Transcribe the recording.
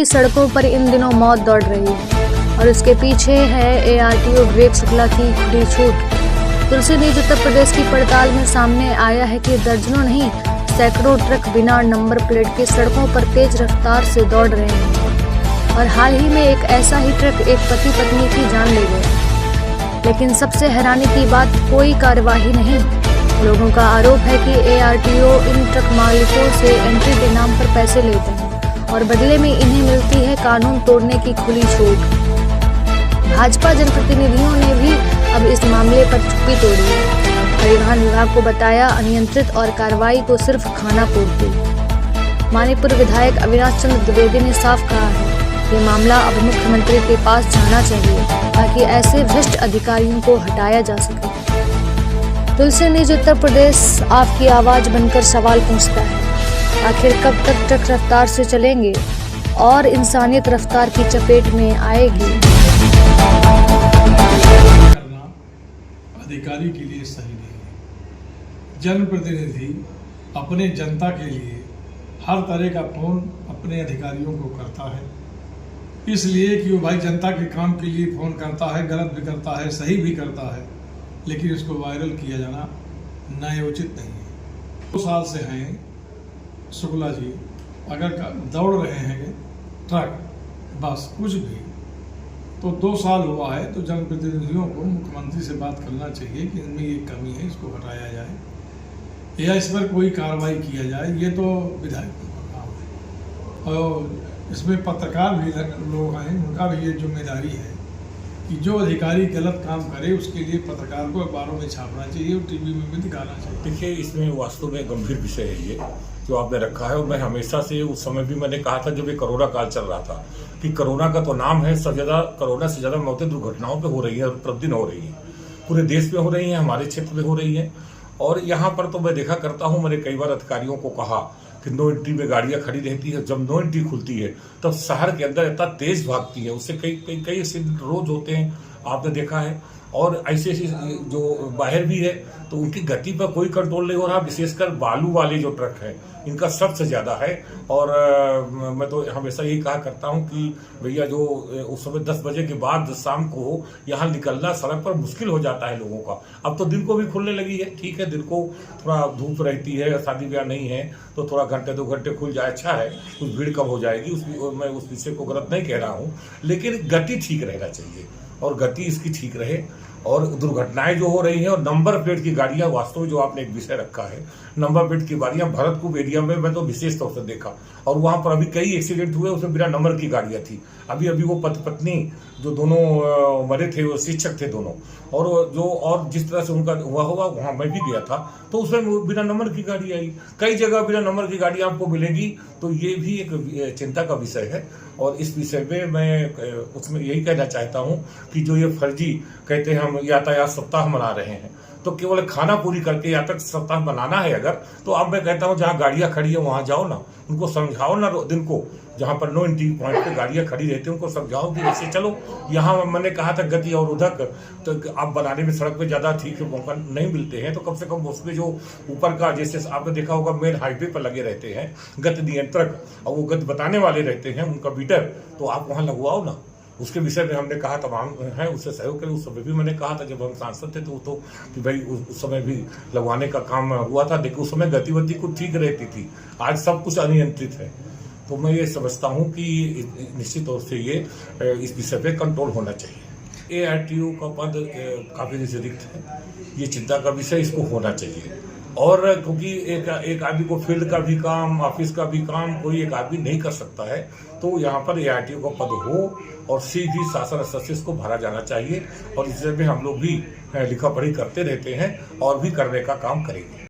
की सड़कों पर इन दिनों मौत दौड़ रही है और इसके पीछे है ARTO विवेक शुक्ला की खुली छूट। तुलसी न्यूज उत्तर प्रदेश की पड़ताल में सामने आया है कि दर्जनों नहीं सैकड़ों ट्रक बिना नंबर प्लेट के सड़कों पर तेज रफ्तार से दौड़ रहे हैं और हाल ही में एक ऐसा ही ट्रक एक पति पत्नी की जान ले गया। लेकिन सबसे हैरानी की बात, कोई कार्यवाही नहीं। लोगों का आरोप है कि ARTO इन ट्रक मालिकों से एंट्री के नाम पर पैसे लेते हैं और बदले में इन्हें मिलती है कानून तोड़ने की खुली छूट। भाजपा जनप्रतिनिधियों ने भी अब इस मामले पर चुप्पी तोड़ी है। परिवहन विभाग को बताया अनियंत्रित और कार्रवाई को सिर्फ खाना पूर्ति। मानीपुर विधायक अविनाश चंद्र द्विवेदी ने साफ कहा है, ये मामला अब मुख्यमंत्री के पास जाना चाहिए ताकि ऐसे भ्रष्ट अधिकारियों को हटाया जा सके। तुलसी न्यूज उत्तर प्रदेश आपकी आवाज बनकर सवाल पूछता है, आखिर कब तक ट्रक रफ्तार से चलेंगे और इंसानियत रफ्तार की चपेट में आएगी। अधिकारी के लिए सही नहीं है। जनप्रतिनिधि अपने जनता के लिए हर तरह का फोन अपने अधिकारियों को करता है, इसलिए कि वो भाई जनता के काम के लिए फोन करता है, गलत भी करता है, सही भी करता है, लेकिन इसको वायरल किया जाना न्यायोचित नहीं है। 2 साल से हैं शुक्ला जी, अगर दौड़ रहे हैं ट्रक बस कुछ भी, तो 2 साल हुआ है, तो जनप्रतिनिधियों को मुख्यमंत्री से बात करना चाहिए कि इनमें ये कमी है, इसको हटाया जाए या इस पर कोई कार्रवाई किया जाए। ये तो विधायकों का काम है और इसमें पत्रकार भी लोग हैं, उनका भी ये जिम्मेदारी है कि जो अधिकारी गलत काम करे उसके लिए पत्रकार को अखबारों में छापना चाहिए और टीवी में भी दिखाना चाहिए। देखिए, इसमें वास्तव में गंभीर विषय है ये जो आपने रखा है। और मैं हमेशा से उस समय भी मैंने कहा था जब ये कोरोना काल चल रहा था कि कोरोना का तो नाम है, सब ज्यादा कोरोना से ज्यादा मौतें दुर्घटनाओं पे हो रही है और प्रतिदिन हो रही है, पूरे देश में हो रही है, हमारे क्षेत्र में हो रही है। और यहाँ पर तो मैं देखा करता हूँ, मैंने कई बार अधिकारियों को कहा कि नो एंट्री में गाड़ियां खड़ी रहती है, जब नो एंट्री खुलती है तब शहर के अंदर इतना तेज भागती है, उससे कई ऐसे रोज होते हैं, आपने देखा है। और ऐसे जो बाहर भी है तो उनकी गति पर कोई कंट्रोल नहीं हो रहा, विशेषकर बालू वाले जो ट्रक हैं इनका सबसे ज्यादा है। और मैं तो हमेशा यही कहा करता हूं कि भैया जो उस समय 10 बजे के बाद शाम को यहाँ निकलना सड़क पर मुश्किल हो जाता है लोगों का। अब तो दिन को भी खुलने लगी है, ठीक है, दिन को थोड़ा धूप रहती है, शादी ब्याह नहीं है तो थोड़ा घंटे 2 घंटे खुल जाए, अच्छा है, कुछ भीड़ कम हो जाएगी, मैं उस विषय को गलत नहीं कह रहा हूँ, लेकिन गति ठीक रहना चाहिए और गति इसकी ठीक रहे। और दुर्घटनाएं जो हो रही हैं और नंबर प्लेट की गाड़ियां, वास्तव में जो आपने एक विषय रखा है, नंबर प्लेट की गाड़ियां भरतपुर एरिया में मैं तो विशेष तौर से देखा और वहां पर अभी कई एक्सीडेंट हुए, उसमें बिना नंबर की गाड़ियां थी। अभी वो पति पत्नी जो दोनों मरे थे, वो शिक्षक थे दोनों, और जिस तरह से उनका हुआ होगा वहां मैं भी गया था, तो उसमें बिना नंबर की गाड़ी आई। कई जगह बिना नंबर की गाड़ी आपको मिलेगी, तो ये भी एक चिंता का विषय है। और इस विषय में मैं उसमें यही कहना चाहता हूं कि जो ये फर्जी कहते हैं हम यातायात सप्ताह मना रहे हैं, तो केवल खाना पूरी करके यातायात सप्ताह बनाना है अगर, तो अब मैं कहता हूं जहां गाड़ियां खड़ी है वहां जाओ ना, उनको समझाओ ना, दिन को जहां पर नो एंट्री पॉइंट पे गाड़ियां खड़ी रहती है उनको समझाओ कि ऐसे चलो। यहाँ मैंने कहा था गति अवरोधक तो आप बनाने में सड़क पे ज्यादा ठीक मौका नहीं मिलते हैं, तो कम से कम उसमें जो ऊपर का, जैसे आपने देखा होगा मेन हाईवे पर लगे रहते हैं गति नियंत्रक और वो गति बताने वाले रहते हैं, उनका मीटर, तो आप वहां लगवाओ ना। उसके विषय में हमने कहा तमाम है, उससे सहयोग करें। उस समय भी मैंने कहा था जब हम सांसद थे तो कि भाई उस समय भी लगवाने का काम हुआ था, देखो उस समय गतिविधि कुछ ठीक रहती थी, आज सब कुछ अनियंत्रित है। तो मैं ये समझता हूँ कि निश्चित तौर से ये इस विषय पे कंट्रोल होना चाहिए। ARTO का पद काफी रिक्त है, ये चिंता का विषय, इसको होना चाहिए। और क्योंकि एक आदमी को फील्ड का भी काम, ऑफिस का भी काम कोई एक आदमी नहीं कर सकता है, तो यहाँ पर ARTO का पद हो और सीधी शासन स्तर से इसको भरा जाना चाहिए। और इस में हम लोग भी लिखा पढ़ी करते रहते हैं और भी करने का काम करेंगे।